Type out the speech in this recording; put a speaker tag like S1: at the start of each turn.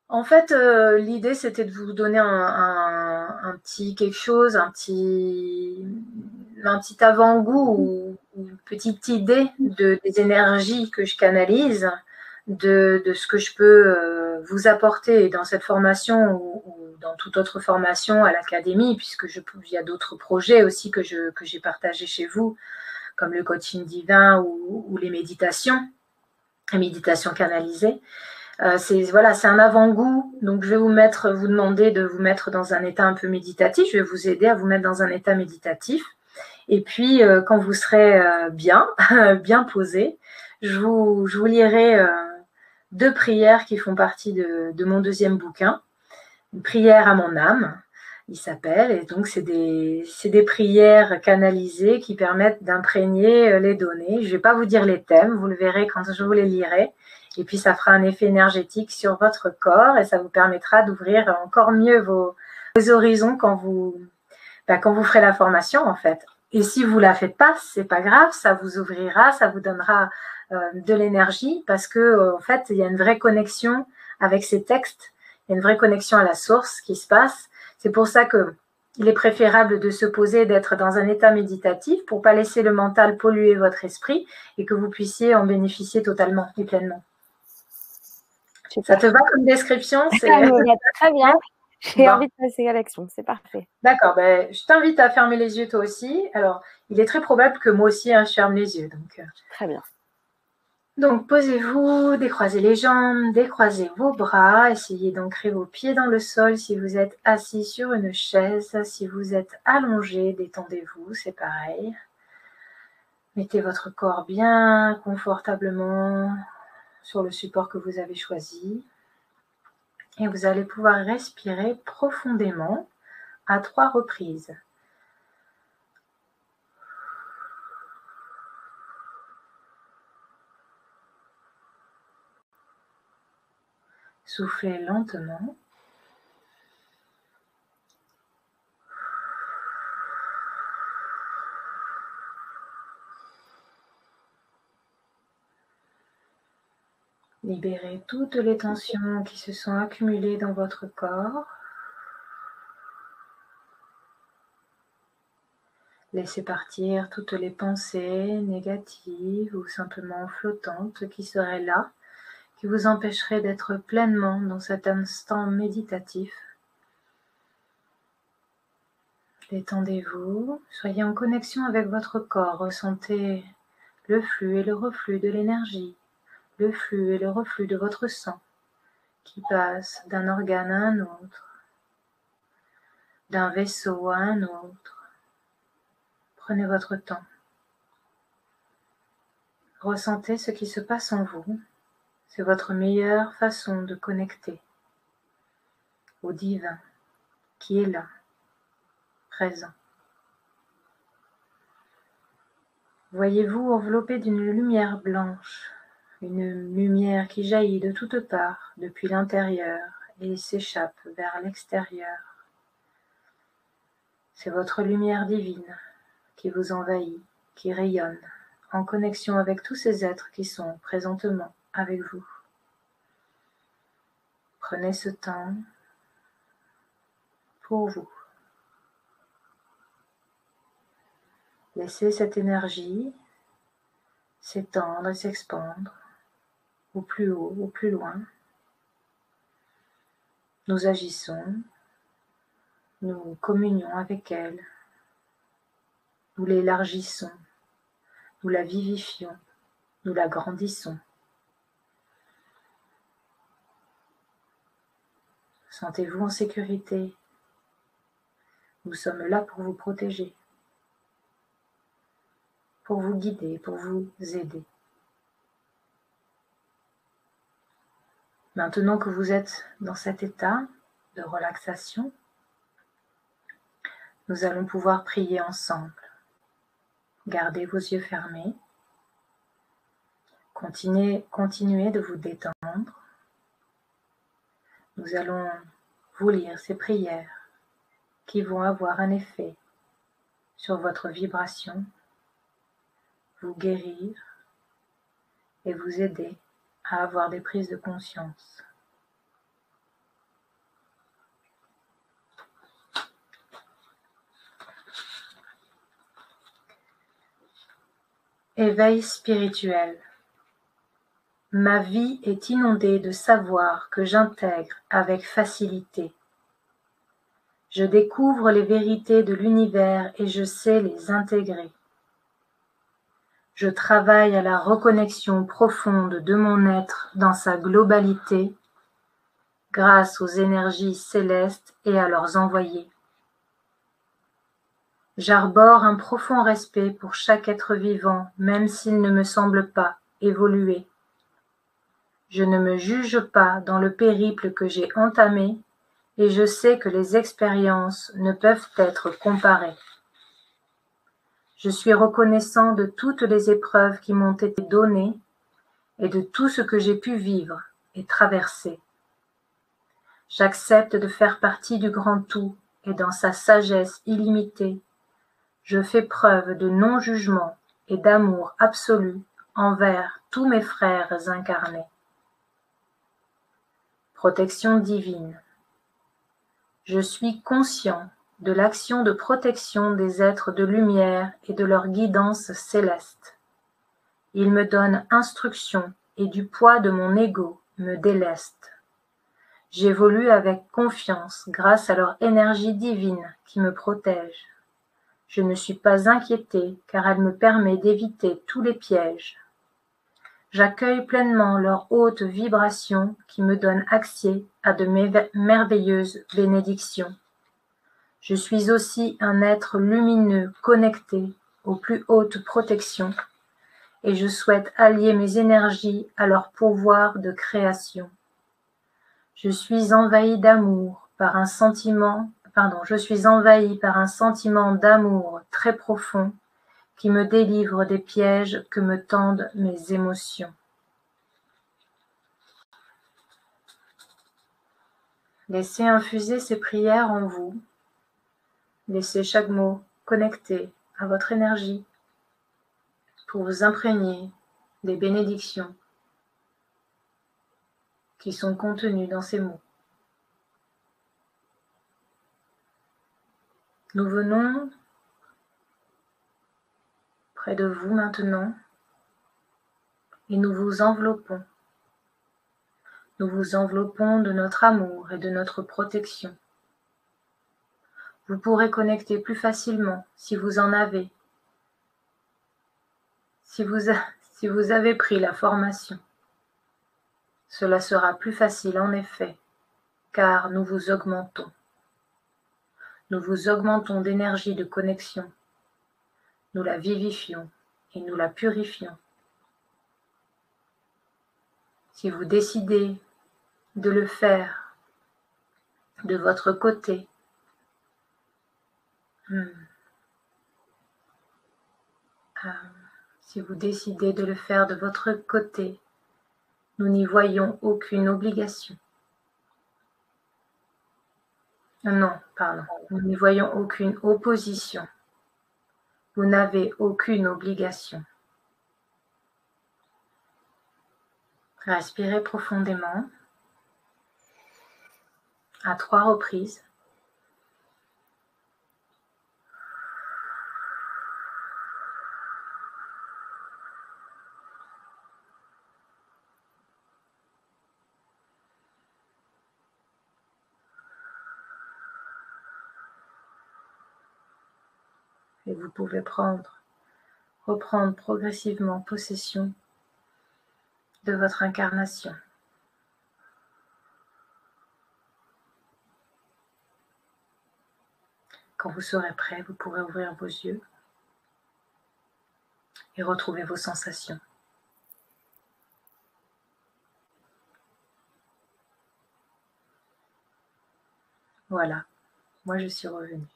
S1: En fait, l'idée, c'était de vous donner un petit quelque chose, un petit avant-goût ou une petite idée des énergies que je canalise, de ce que je peux vous apporter dans cette formation ou dans toute autre formation à l'académie, puisque il y a d'autres projets aussi que j'ai partagés chez vous, comme le coaching divin ou les méditations canalisées. C'est un avant-goût. Donc, je vais vous demander de vous mettre dans un état un peu méditatif. Je vais vous aider à vous mettre dans un état méditatif. Et puis, quand vous serez bien, bien posé, je vous lirai 2 prières qui font partie de mon deuxième bouquin. Une prière à mon âme, il s'appelle. Et donc, c'est des prières canalisées qui permettent d'imprégner les données. Je ne vais pas vous dire les thèmes, vous le verrez quand je vous les lirai. Et puis, ça fera un effet énergétique sur votre corps et ça vous permettra d'ouvrir encore mieux vos horizons quand vous ferez la formation, en fait. Et si vous la faites pas, c'est pas grave, ça vous ouvrira, ça vous donnera de l'énergie parce que, en fait, il y a une vraie connexion avec ces textes. Il y a une vraie connexion à la source qui se passe. C'est pour ça que il est préférable de se poser, d'être dans un état méditatif pour pas laisser le mental polluer votre esprit et que vous puissiez en bénéficier totalement et pleinement.
S2: Super.
S1: Ça te va comme description?
S2: Ça me va très bien. J'ai envie de passer à l'action, c'est parfait.
S1: D'accord, je t'invite à fermer les yeux toi aussi. Alors, il est très probable que moi aussi, je ferme les yeux.
S2: Très bien.
S1: Donc, posez-vous, décroisez les jambes, décroisez vos bras, essayez d'ancrer vos pieds dans le sol si vous êtes assis sur une chaise. Si vous êtes allongé, détendez-vous, c'est pareil. Mettez votre corps bien confortablement sur le support que vous avez choisi. Et vous allez pouvoir respirer profondément à 3 reprises. Soufflez lentement. Libérez toutes les tensions qui se sont accumulées dans votre corps. Laissez partir toutes les pensées négatives ou simplement flottantes qui seraient là, qui vous empêcheraient d'être pleinement dans cet instant méditatif. Détendez-vous, soyez en connexion avec votre corps, ressentez le flux et le reflux de l'énergie, le flux et le reflux de votre sang qui passe d'un organe à un autre, d'un vaisseau à un autre. Prenez votre temps. Ressentez ce qui se passe en vous. C'est votre meilleure façon de connecter au divin qui est là, présent. Voyez-vous enveloppé d'une lumière blanche, une lumière qui jaillit de toutes parts depuis l'intérieur et s'échappe vers l'extérieur. C'est votre lumière divine qui vous envahit, qui rayonne, en connexion avec tous ces êtres qui sont présentement avec vous. Prenez ce temps pour vous. Laissez cette énergie s'étendre et s'expandre au plus haut, au plus loin. Nous agissons, nous communions avec elle, nous l'élargissons, nous la vivifions, nous la grandissons. Sentez-vous en sécurité. Nous sommes là pour vous protéger, pour vous guider, pour vous aider. Maintenant que vous êtes dans cet état de relaxation, nous allons pouvoir prier ensemble. Gardez vos yeux fermés. Continuez de vous détendre. Nous allons vous lire ces prières qui vont avoir un effet sur votre vibration, vous guérir et vous aider à avoir des prises de conscience. Éveil spirituel. Ma vie est inondée de savoirs que j'intègre avec facilité. Je découvre les vérités de l'univers et je sais les intégrer. Je travaille à la reconnexion profonde de mon être dans sa globalité grâce aux énergies célestes et à leurs envoyés. J'arbore un profond respect pour chaque être vivant, même s'il ne me semble pas évoluer. Je ne me juge pas dans le périple que j'ai entamé et je sais que les expériences ne peuvent être comparées. Je suis reconnaissant de toutes les épreuves qui m'ont été données et de tout ce que j'ai pu vivre et traverser. J'accepte de faire partie du grand tout et dans sa sagesse illimitée, je fais preuve de non-jugement et d'amour absolu envers tous mes frères incarnés. Protection divine. Je suis conscient de l'action de protection des êtres de lumière et de leur guidance céleste. Ils me donnent instruction et du poids de mon ego me délestent. J'évolue avec confiance grâce à leur énergie divine qui me protège. Je ne suis pas inquiétée car elle me permet d'éviter tous les pièges. J'accueille pleinement leur haute vibration qui me donne accès à de merveilleuses bénédictions. Je suis aussi un être lumineux connecté aux plus hautes protections et je souhaite allier mes énergies à leur pouvoir de création. Je suis envahie par un sentiment d'amour très profond qui me délivre des pièges que me tendent mes émotions. Laissez infuser ces prières en vous. Laissez chaque mot connecté à votre énergie pour vous imprégner des bénédictions qui sont contenues dans ces mots. Nous venons près de vous maintenant et nous vous enveloppons. Nous vous enveloppons de notre amour et de notre protection. Vous pourrez connecter plus facilement si vous en avez. Si vous avez pris la formation, cela sera plus facile en effet, car nous vous augmentons. Nous vous augmentons d'énergie de connexion. Nous la vivifions et nous la purifions. Si vous décidez de le faire de votre côté, si vous décidez de le faire de votre côté, nous n'y voyons aucune obligation. Nous n'y voyons aucune opposition. Vous n'avez aucune obligation. Respirez profondément à 3 reprises. Et vous pouvez reprendre progressivement possession de votre incarnation. Quand vous serez prêt, vous pourrez ouvrir vos yeux et retrouver vos sensations. Voilà, moi je suis revenue.